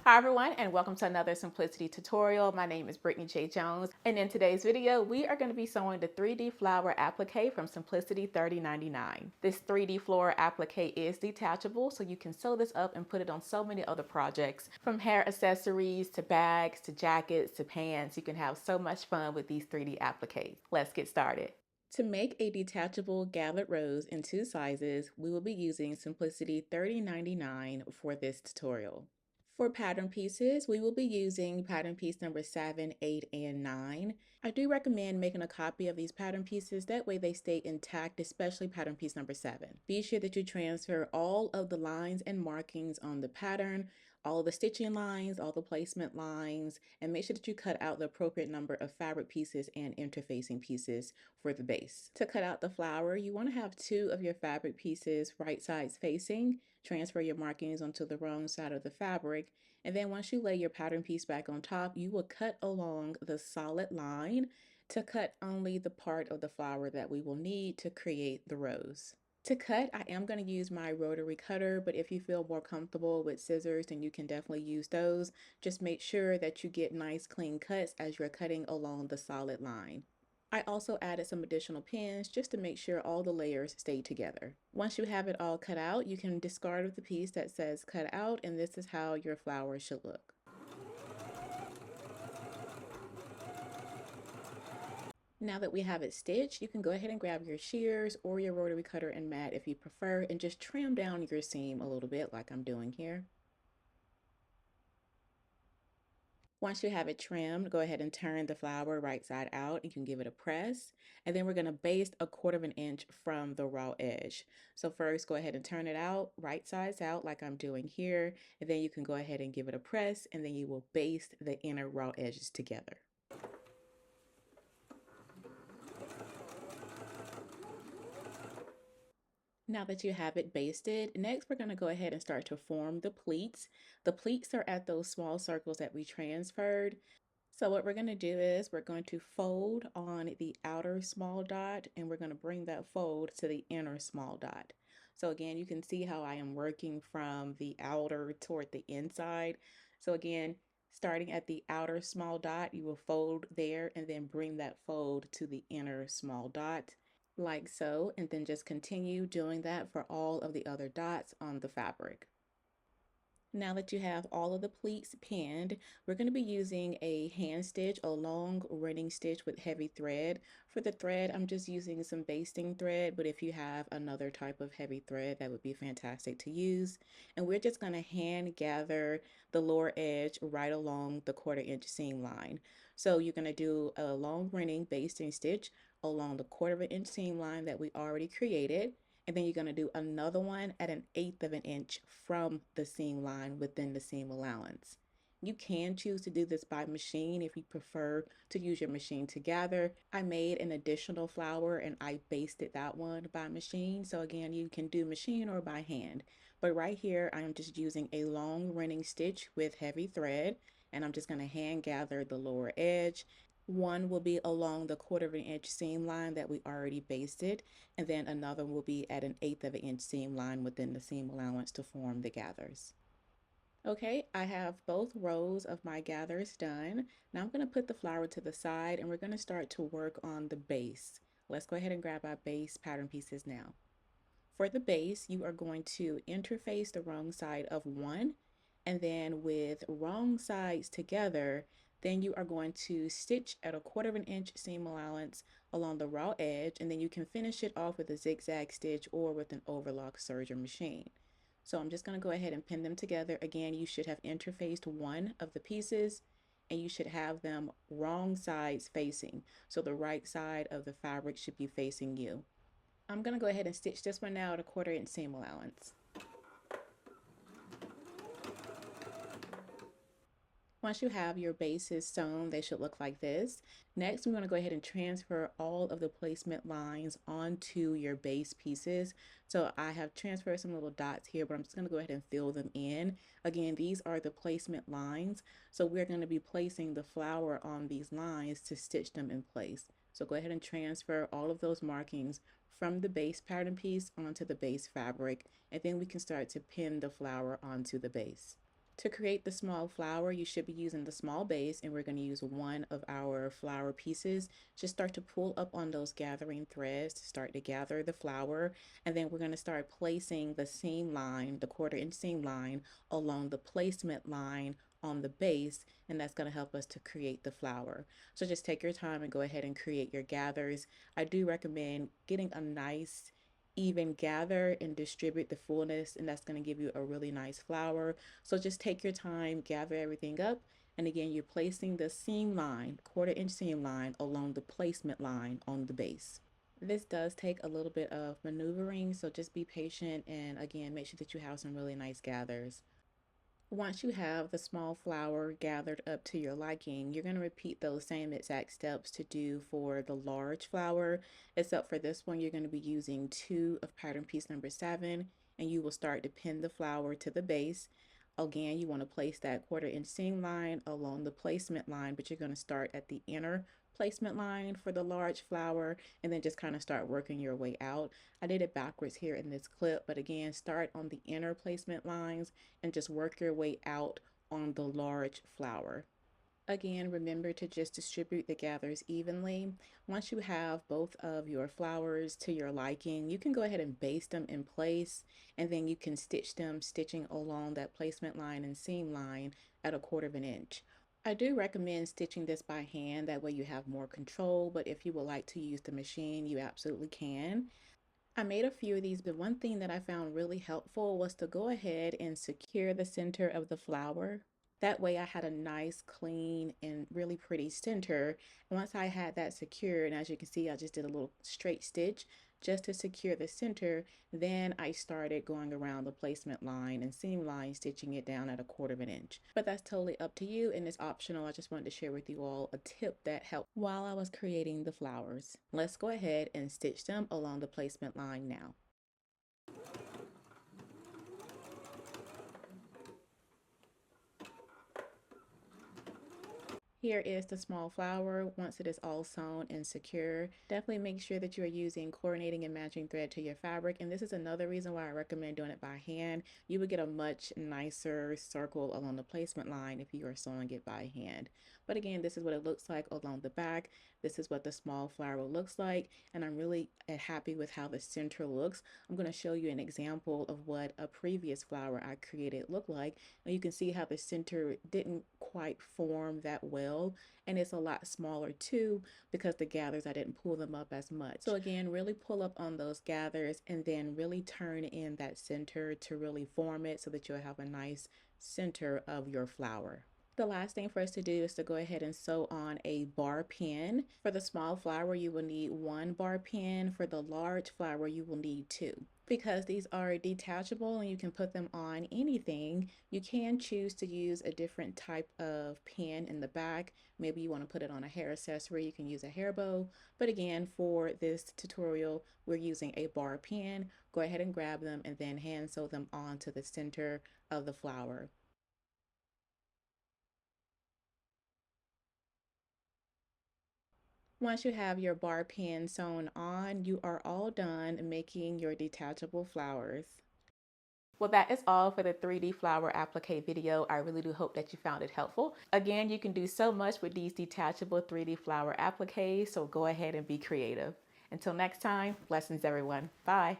Hi everyone, and welcome to another Simplicity tutorial. My name is Brittany J. Jones, and in today's video, we are going to be sewing the 3D flower applique from Simplicity S3099. This 3D flower applique is detachable, so you can sew this up and put it on so many other projects, from hair accessories to bags to jackets to pants. You can have so much fun with these 3D appliques. Let's get started. To make a detachable gathered rose in two sizes, we will be using Simplicity S3099 for this tutorial. For pattern pieces, we will be using pattern piece number 7, 8, and 9. I do recommend making a copy of these pattern pieces, that way they stay intact, especially pattern piece number 7. Be sure that you transfer all of the lines and markings on the pattern, all the stitching lines, all the placement lines, and make sure that you cut out the appropriate number of fabric pieces and interfacing pieces for the base. To cut out the flower, you want to have 2 of your fabric pieces right sides facing. Transfer your markings onto the wrong side of the fabric, and then once you lay your pattern piece back on top, you will cut along the solid line to cut only the part of the flower that we will need to create the rose. To cut, I am going to use my rotary cutter, but if you feel more comfortable with scissors, then you can definitely use those. Just make sure that you get nice clean cuts as you're cutting along the solid line. I also added some additional pins just to make sure all the layers stay together. Once you have it all cut out, you can discard the piece that says cut out, and this is how your flower should look. Now that we have it stitched, you can go ahead and grab your shears or your rotary cutter and mat if you prefer, and just trim down your seam a little bit like I'm doing here. Once you have it trimmed, go ahead and turn the flower right side out. You can give it a press, and then we're going to baste 1/4 inch from the raw edge. So first, go ahead and turn it out, right sides out like I'm doing here, and then you can go ahead and give it a press, and then you will baste the inner raw edges together. Now that you have it basted, next we're going to go ahead and start to form the pleats. The pleats are at those small circles that we transferred. So what we're going to do is we're going to fold on the outer small dot, and we're going to bring that fold to the inner small dot. So again, you can see how I am working from the outer toward the inside. So again, starting at the outer small dot, you will fold there and then bring that fold to the inner small dot like so, and then just continue doing that for all of the other dots on the fabric. Now that you have all of the pleats pinned, we're going to be using a hand stitch, a long running stitch with heavy thread. For the thread, I'm just using some basting thread, but if you have another type of heavy thread, that would be fantastic to use. And we're just going to hand gather the lower edge right along the 1/4 inch seam line. So you're going to do a long running basting stitch along the 1/4 inch seam line that we already created. And then you're going to do another one at 1/8 inch from the seam line within the seam allowance. You can choose to do this by machine if you prefer to use your machine to gather. I made an additional flower and I basted that one by machine. So again, you can do machine or by hand. But right here, I'm just using a long running stitch with heavy thread, and I'm just going to hand gather the lower edge. One will be along the 1/4 inch seam line that we already basted, and then another will be at 1/8 inch seam line within the seam allowance to form the gathers. Okay, I have both rows of my gathers done. Now I'm going to put the flower to the side, and we're going to start to work on the base. Let's go ahead and grab our base pattern pieces now. For the base, you are going to interface the wrong side of one, and then with wrong sides together, then you are going to stitch at 1/4 inch seam allowance along the raw edge, and then you can finish it off with a zigzag stitch or with an overlock serger machine. So I'm just going to go ahead and pin them together. Again, you should have interfaced one of the pieces, and you should have them wrong sides facing. So the right side of the fabric should be facing you. I'm going to go ahead and stitch this one now at 1/4 inch seam allowance. Once you have your bases sewn, they should look like this. Next, we're going to go ahead and transfer all of the placement lines onto your base pieces. So I have transferred some little dots here, but I'm just going to go ahead and fill them in. Again, these are the placement lines. So we're going to be placing the flower on these lines to stitch them in place. So go ahead and transfer all of those markings from the base pattern piece onto the base fabric, and then we can start to pin the flower onto the base. To create the small flower, you should be using the small base, and we're going to use one of our flower pieces. Just start to pull up on those gathering threads to start to gather the flower, and then we're going to start placing the seam line, the 1/4 inch seam line, along the placement line on the base, and that's going to help us to create the flower. So just take your time and go ahead and create your gathers. I do recommend getting a nice even gather and distribute the fullness, and that's going to give you a really nice flower. So just take your time, gather everything up, and again, you're placing the seam line, 1/4 inch seam line, along the placement line on the base. This does take a little bit of maneuvering, so just be patient, and again, make sure that you have some really nice gathers. Once you have the small flower gathered up to your liking, you're going to repeat those same exact steps to do for the large flower, except for this one, you're going to be using 2 of pattern piece number 7, and you will start to pin the flower to the base. Again, you want to place that 1/4 inch seam line along the placement line, but you're going to start at the inner placement line for the large flower and then just kind of start working your way out. I did it backwards here in this clip, but again, start on the inner placement lines and just work your way out on the large flower. Again, remember to just distribute the gathers evenly. Once you have both of your flowers to your liking, you can go ahead and baste them in place, and then you can stitch them, stitching along that placement line and seam line at a 1/4 inch. I do recommend stitching this by hand, that way you have more control, but if you would like to use the machine, you absolutely can. I made a few of these, but one thing that I found really helpful was to go ahead and secure the center of the flower. That way I had a nice, clean, and really pretty center. And once I had that secured, and as you can see, I just did a little straight stitch just to secure the center. Then I started going around the placement line and seam line, stitching it down at a 1/4 inch. But that's totally up to you and it's optional. I just wanted to share with you all a tip that helped while I was creating the flowers. Let's go ahead and stitch them along the placement line now. Here is the small flower once it is all sewn and secure. Definitely make sure that you are using coordinating and matching thread to your fabric. And this is another reason why I recommend doing it by hand. You would get a much nicer circle along the placement line if you are sewing it by hand. But again, this is what it looks like along the back. This is what the small flower looks like. And I'm really happy with how the center looks. I'm going to show you an example of what a previous flower I created looked like. And you can see how the center didn't quite form that well, and it's a lot smaller too because the gathers, I didn't pull them up as much. So again, really pull up on those gathers and then really turn in that center to really form it so that you'll have a nice center of your flower. The last thing for us to do is to go ahead and sew on a bar pin. For the small flower, you will need 1 bar pin. For the large flower, you will need 2. Because these are detachable and you can put them on anything, you can choose to use a different type of pin in the back. Maybe you want to put it on a hair accessory, you can use a hair bow. But again, for this tutorial, we're using a bar pin. Go ahead and grab them and then hand sew them onto the center of the flower. Once you have your bar pin sewn on, you are all done making your detachable flowers. Well, that is all for the 3D flower applique video. I really do hope that you found it helpful. Again, you can do so much with these detachable 3D flower appliques, so go ahead and be creative. Until next time, blessings everyone. Bye.